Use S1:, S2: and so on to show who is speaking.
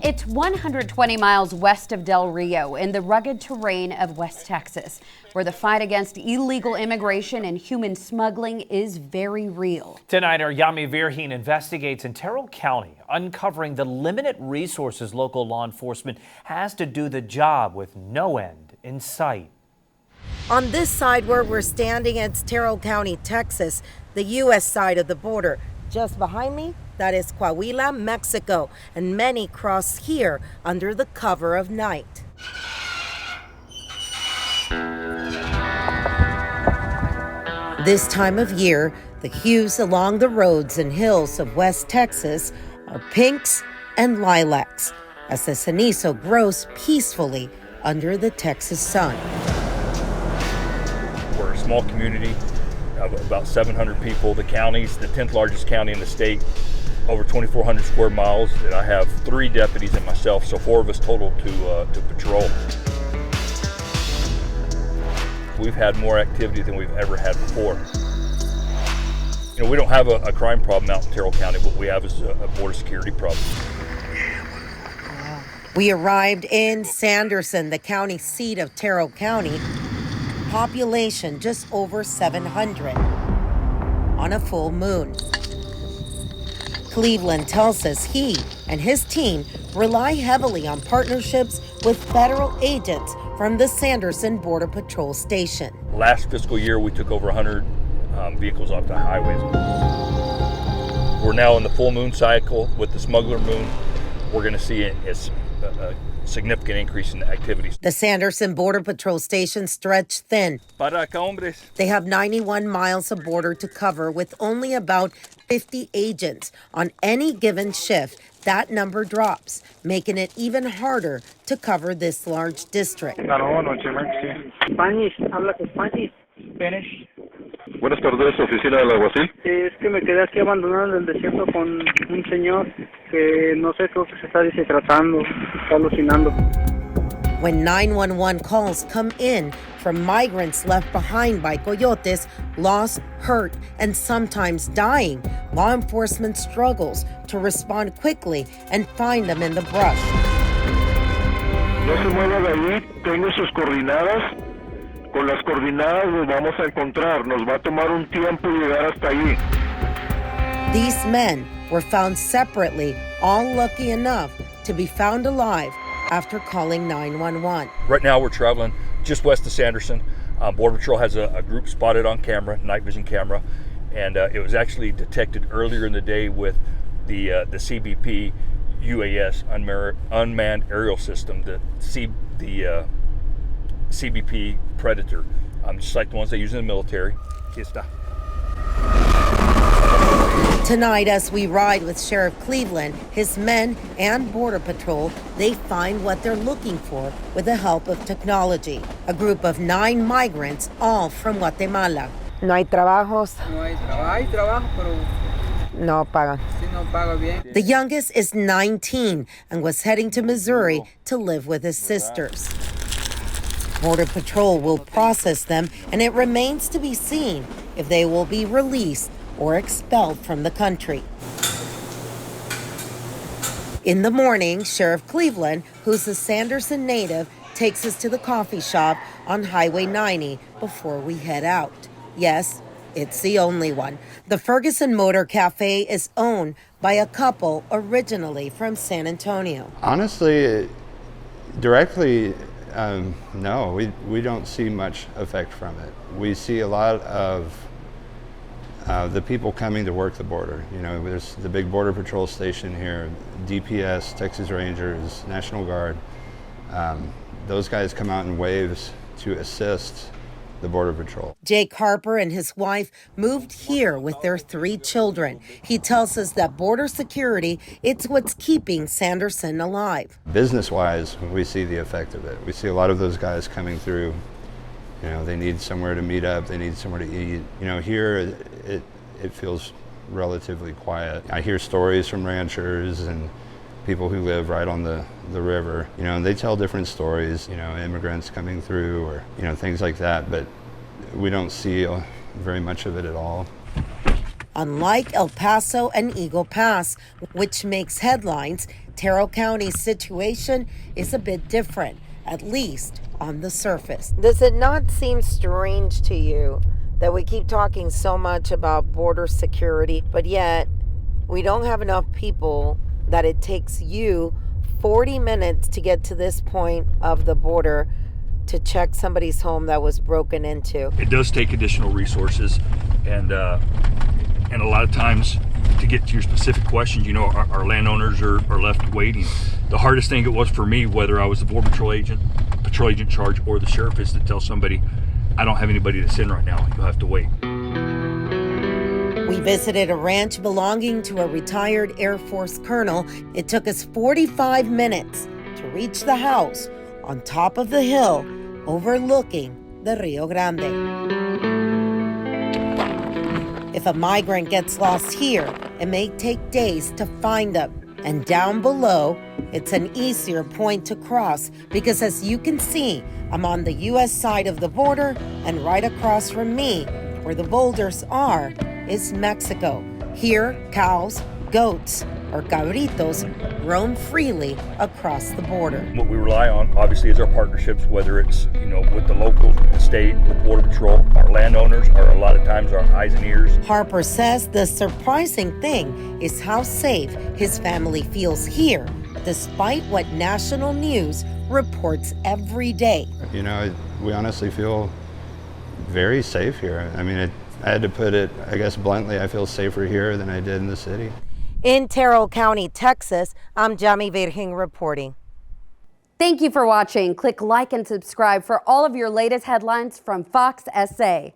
S1: It's 120 miles west of Del Rio in the rugged terrain of West Texas, where the fight against illegal immigration and human smuggling is very real.
S2: Tonight, our Yami Virhin investigates in Terrell County, uncovering the limited resources local law enforcement has to do the job with no end in sight.
S3: On this side where we're standing, it's Terrell County, Texas, the U.S. side of the border. Just behind me, that is Coahuila, Mexico, and many cross here under the cover of night. This time of year, the hues along the roads and hills of West Texas are pinks and lilacs, as the cenizo grows peacefully under the Texas sun.
S4: We're a small community of about 700 people. The county's the 10th largest county in the state, over 2,400 square miles, and I have 3 deputies and myself, so 4 of us total to patrol. We've had more activity than we've ever had before. You know, we don't have a crime problem out in Terrell County. What we have is a border security problem.
S3: We arrived in Sanderson, the county seat of Terrell County. Population just over 700 on a full moon. Cleveland tells us he and his team rely heavily on partnerships with federal agents from the Sanderson Border Patrol Station.
S4: Last fiscal year, we took over 100 vehicles off the highways. We're now in the full moon cycle with the smuggler moon. We're going to see a significant increase in activities.
S3: The Sanderson Border Patrol Station stretched thin. They have 91 miles of border to cover with only about 50 agents. On any given shift, that number drops, making it even harder to cover this large district.
S5: Spanish, habla Spanish. Spanish.
S6: Buenas tardes, oficina del alguacil.
S5: Es que me quedé aquí abandonado en el desierto con un señor que no sé, creo que se está deshidratando, está alucinando.
S3: When 911 calls come in from migrants left behind by coyotes, lost, hurt, and sometimes dying, law enforcement struggles to respond quickly and find them in the brush.
S6: No se mueva de ahí, tengo sus coordinadas. Con las coordinadas nos vamos a encontrar. Nos va a tomar un tiempo llegar hasta allí.
S3: These men were found separately, all lucky enough to be found alive after calling 911.
S4: Right now we're traveling just west of Sanderson. Border Patrol has a group spotted on camera, night vision camera, and it was actually detected earlier in the day with the CBP UAS, unmanned aerial system, the CBP Predator, just like the ones they use in the military. Aquí está.
S3: Tonight, as we ride with Sheriff Cleveland, his men, and Border Patrol, they find what they're looking for with the help of technology. A group of 9 migrants, all from Guatemala. No hay trabajos.
S5: No hay trabajo, pero
S3: no pagan.
S5: si no paga bien.
S3: The youngest is 19 and was heading to Missouri to live with his sisters. Border Patrol will process them, and it remains to be seen if they will be released or expelled from the country. In the morning, Sheriff Cleveland, who's a Sanderson native, takes us to the coffee shop on Highway 90 before we head out. Yes, it's the only one. The Ferguson Motor Cafe is owned by a couple originally from San Antonio.
S7: Honestly, directly, no, we don't see much effect from it. We see a lot of the people coming to work the border. You know, there's the big Border Patrol station here, DPS, Texas Rangers, National Guard. Those guys come out in waves to assist the Border Patrol.
S3: Jake Harper and his wife moved here with their 3 children. He tells us that border security, it's what's keeping Sanderson alive.
S7: Business-wise, we see the effect of it. We see a lot of those guys coming through. You know, they need somewhere to meet up, they need somewhere to eat. You know, here it feels relatively quiet. I hear stories from ranchers and people who live right on the river, you know, and they tell different stories, you know, immigrants coming through or, you know, things like that, but we don't see very much of it at all.
S3: Unlike El Paso and Eagle Pass, which makes headlines, Terrell County's situation is a bit different, at least on the surface. Does it not seem strange to you that we keep talking so much about border security, but yet we don't have enough people that it takes you 40 minutes to get to this point of the border to check somebody's home that was broken into?
S4: It does take additional resources, and a lot of times, to get to your specific questions, our landowners are left waiting. The hardest thing it was for me, whether I was the Border Patrol agent in charge, or the sheriff, is to tell somebody, I don't have anybody to send right now. You'll have to wait.
S3: We visited a ranch belonging to a retired Air Force colonel. It took us 45 minutes to reach the house on top of the hill overlooking the Rio Grande. If a migrant gets lost here, it may take days to find them. And down below, it's an easier point to cross because, as you can see, I'm on the U.S. side of the border, and right across from me, where the boulders are, is Mexico. Here, cows, goats, or cabritos roam freely across the border.
S4: What we rely on, obviously, is our partnerships, whether it's, with the local, the state, with Border Patrol. Our landowners are a lot of times our eyes and ears.
S3: Harper says the surprising thing is how safe his family feels here, despite what national news reports every day.
S7: We honestly feel very safe here. I mean, I had to put it, I guess, bluntly, I feel safer here than I did in the city.
S3: In Terrell County, Texas, I'm Jami Virgen reporting.
S1: Thank you for watching. Click like and subscribe for all of your latest headlines from Fox SA.